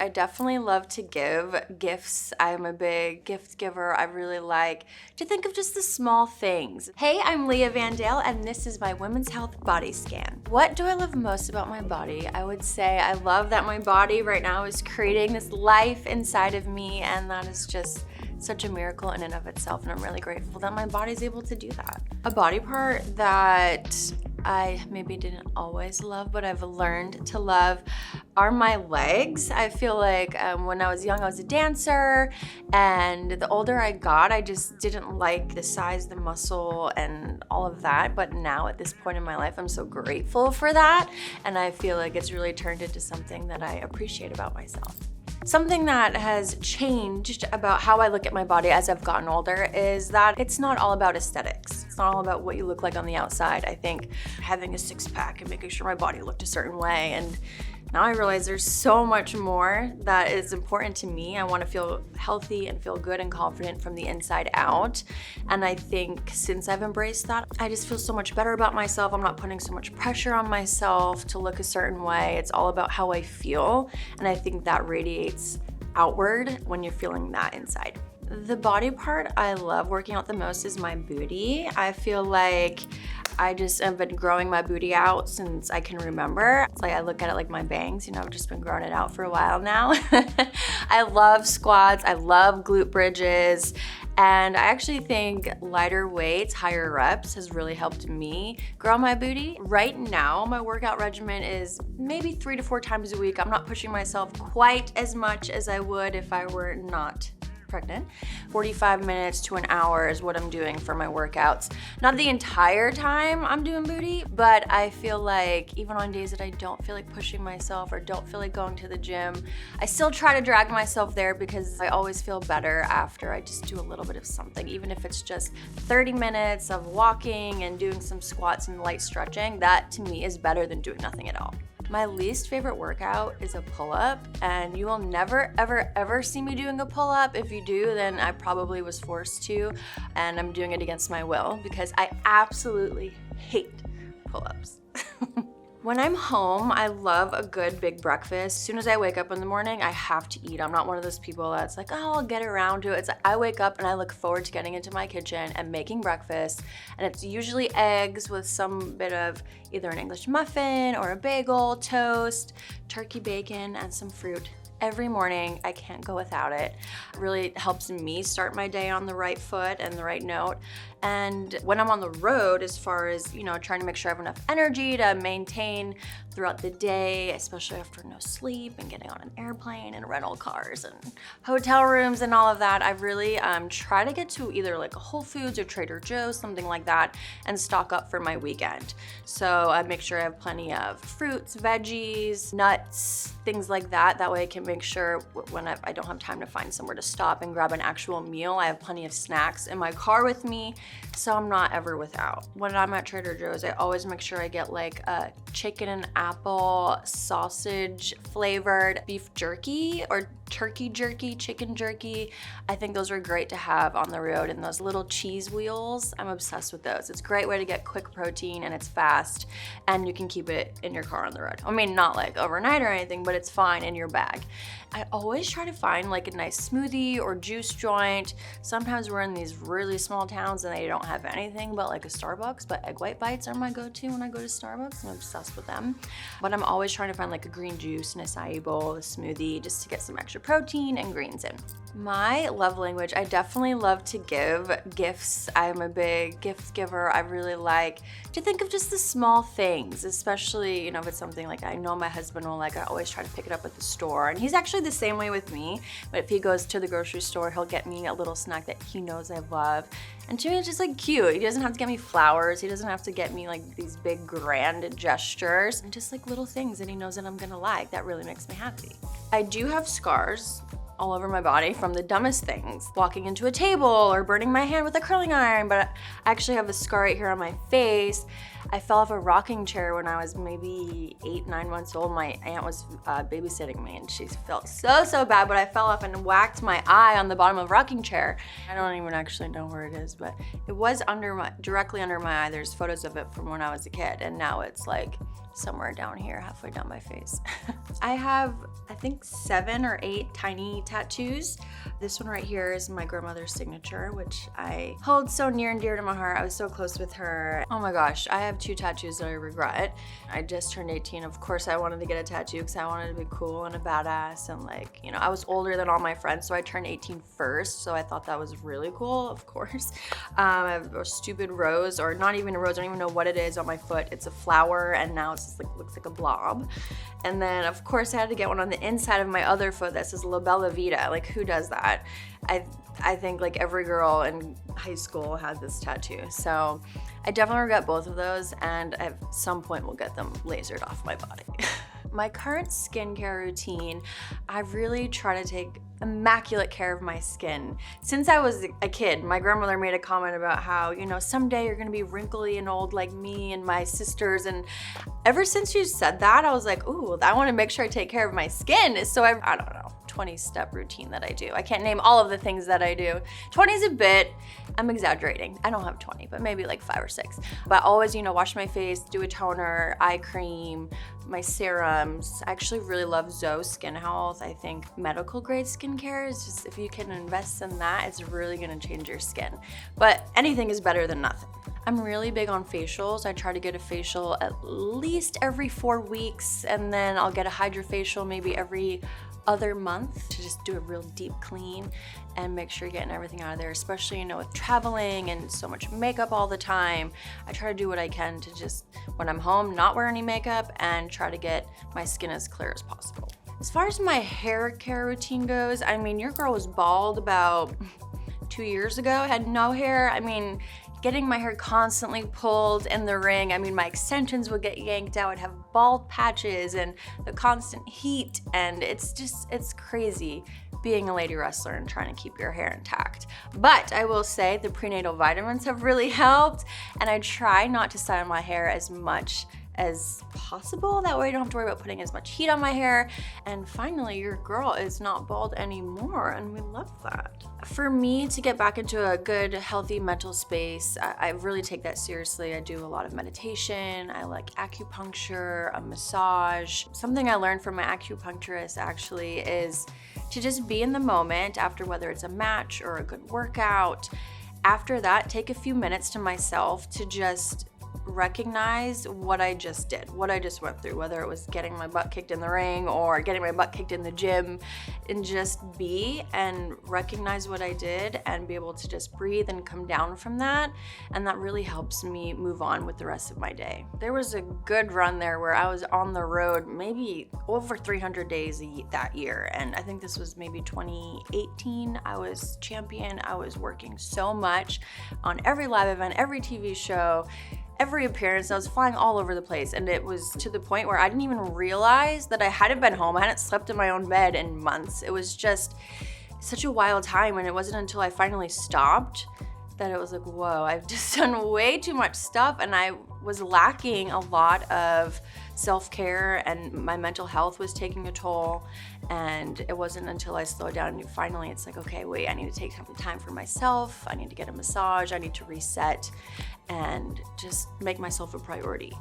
I definitely love to give gifts. I'm a big gift giver. I really like to think of just the small things. Hey, I'm Leah Vandale, and this is my Women's Health Body Scan. What do I love most about my body? I would say I love that my body right now is creating this life inside of me, and that is just such a miracle in and of itself, and I'm really grateful that my body's able to do that. A body part that I maybe didn't always love, but I've learned to love are my legs. I feel like when I was young, I was a dancer, and the older I got, I just didn't like the size, the muscle, and all of that. But now at this point in my life, I'm so grateful for that, and I feel like it's really turned into something that I appreciate about myself. Something that has changed about how I look at my body as I've gotten older is that it's not all about aesthetics. It's not all about what you look like on the outside. I think having a six-pack and making sure my body looked a certain way, and now I realize there's so much more that is important to me. I want to feel healthy and feel good and confident from the inside out. And I think since I've embraced that, I just feel so much better about myself. I'm not putting so much pressure on myself to look a certain way. It's all about how I feel. And I think that radiates outward when you're feeling that inside. The body part I love working out the most is my booty. I feel like I just have been growing my booty out since I can remember. It's like I look at it like my bangs, I've just been growing it out for a while now. I love squats, I love glute bridges, and I actually think lighter weights, higher reps has really helped me grow my booty. Right now, my workout regimen is maybe 3 to 4 times a week. I'm not pushing myself quite as much as I would if I were not pregnant. 45 minutes to an hour is what I'm doing for my workouts. Not the entire time I'm doing booty, but I feel like even on days that I don't feel like pushing myself or don't feel like going to the gym, I still try to drag myself there because I always feel better after I just do a little bit of something. Even if it's just 30 minutes of walking and doing some squats and light stretching, that to me is better than doing nothing at all. My least favorite workout is a pull-up, and you will never, ever, ever see me doing a pull-up. If you do, then I probably was forced to, and I'm doing it against my will because I absolutely hate pull-ups. When I'm home, I love a good big breakfast. As soon as I wake up in the morning, I have to eat. I'm not one of those people that's like, oh, I'll get around to it. It's like I wake up and I look forward to getting into my kitchen and making breakfast. And it's usually eggs with some bit of either an English muffin or a bagel, toast, turkey bacon, and some fruit. Every morning, I can't go without it. It really helps me start my day on the right foot and the right note. And when I'm on the road, as far as, trying to make sure I have enough energy to maintain throughout the day, especially after no sleep and getting on an airplane and rental cars and hotel rooms and all of that, I really try to get to either like a Whole Foods or Trader Joe's, something like that, and stock up for my weekend. So I make sure I have plenty of fruits, veggies, nuts, things like that. That way I can make sure when I don't have time to find somewhere to stop and grab an actual meal, I have plenty of snacks in my car with me, so I'm not ever without. When I'm at Trader Joe's, I always make sure I get like a chicken and apple sausage flavored beef jerky or turkey jerky, chicken jerky. I think those are great to have on the road, and those little cheese wheels, I'm obsessed with those. It's a great way to get quick protein, and it's fast, and you can keep it in your car on the road. I mean, not like overnight or anything, but it's fine in your bag. I always try to find like a nice smoothie or juice joint. Sometimes we're in these really small towns and they don't have anything but like a Starbucks, but egg white bites are my go-to when I go to Starbucks. I'm obsessed with them. But I'm always trying to find like a green juice, an acai bowl, a smoothie, just to get some extra protein and greens in. My love language, I definitely love to give gifts. I'm a big gift giver. I really like to think of just the small things, especially, if it's something like I know my husband will like, I always try to pick it up at the store. And he's actually the same way with me, but if he goes to the grocery store, he'll get me a little snack that he knows I love. And to me, it's just like cute. He doesn't have to get me flowers. He doesn't have to get me like these big grand gestures, and just like little things that he knows that I'm gonna like. That really makes me happy. I do have scars all over my body from the dumbest things, walking into a table or burning my hand with a curling iron, but I actually have a scar right here on my face. I fell off a rocking chair when I was maybe 8, 9 months old. My aunt was babysitting me and she felt so bad, but I fell off and whacked my eye on the bottom of a rocking chair. I don't even actually know where it is, but it was directly under my eye. There's photos of it from when I was a kid, and now it's like somewhere down here, halfway down my face. I have, I think, 7 or 8 tiny tattoos. This one right here is my grandmother's signature, which I hold so near and dear to my heart. I was so close with her. Oh my gosh, I have 2 tattoos that I regret. I just turned 18. Of course, I wanted to get a tattoo because I wanted to be cool and a badass, and like, you know, I was older than all my friends, so I turned 18 first, so I thought that was really cool, of course. I have a stupid rose, or not even a rose, I don't even know what it is, on my foot. It's a flower, and now it's just like, looks like a blob. And then of course I had to get one on the inside of my other foot that says La Bella Vita. Like, who does that? I think like every girl in high school had this tattoo. So I definitely regret both of those, and at some point will get them lasered off my body. My current skincare routine, I really try to take immaculate care of my skin. Since I was a kid, my grandmother made a comment about how, you know, someday you're gonna be wrinkly and old like me and my sisters. And ever since she said that, I was like, ooh, I wanna make sure I take care of my skin. So I don't know, 20-step routine that I do. I can't name all of the things that I do. 20 is a bit, I'm exaggerating. I don't have 20, but maybe like 5 or 6. But always, you know, wash my face, do a toner, eye cream, my serums. I actually really love Zoe Skin Health. I think medical grade skincare is just, if you can invest in that, it's really gonna change your skin. But anything is better than nothing. I'm really big on facials. I try to get a facial at least every 4 weeks, and then I'll get a hydrofacial maybe every other month to just do a real deep clean and make sure you're getting everything out of there, especially, you know, with traveling and so much makeup all the time. I try to do what I can to just, when I'm home, not wear any makeup and try to get my skin as clear as possible. As far as my hair care routine goes, I mean, your girl was bald about 2 years ago, had no hair. I mean, getting my hair constantly pulled in the ring. I mean, my extensions would get yanked out, I'd have bald patches and the constant heat, and it's crazy being a lady wrestler and trying to keep your hair intact. But I will say the prenatal vitamins have really helped, and I try not to style my hair as much as possible. That way I don't have to worry about putting as much heat on my hair. And finally, your girl is not bald anymore, and we love that. For me to get back into a good, healthy mental space, I really take that seriously. I do a lot of meditation. I like acupuncture, a massage. Something I learned from my acupuncturist actually is to just be in the moment after, whether it's a match or a good workout. After that, take a few minutes to myself to just recognize what I just did, what I just went through, whether it was getting my butt kicked in the ring or getting my butt kicked in the gym, and just be and recognize what I did and be able to just breathe and come down from that. And that really helps me move on with the rest of my day. There was a good run there where I was on the road maybe over 300 days that year. And I think this was maybe 2018. I was champion. I was working so much on every live event, every TV show, every appearance. I was flying all over the place, and it was to the point where I didn't even realize that I hadn't been home. I hadn't slept in my own bed in months. It was just such a wild time, and it wasn't until I finally stopped that it was like, whoa, I've just done way too much stuff, and I was lacking a lot of self-care, and my mental health was taking a toll. And it wasn't until I slowed down and finally it's like, okay, wait, I need to take some time for myself. I need to get a massage. I need to reset and just make myself a priority.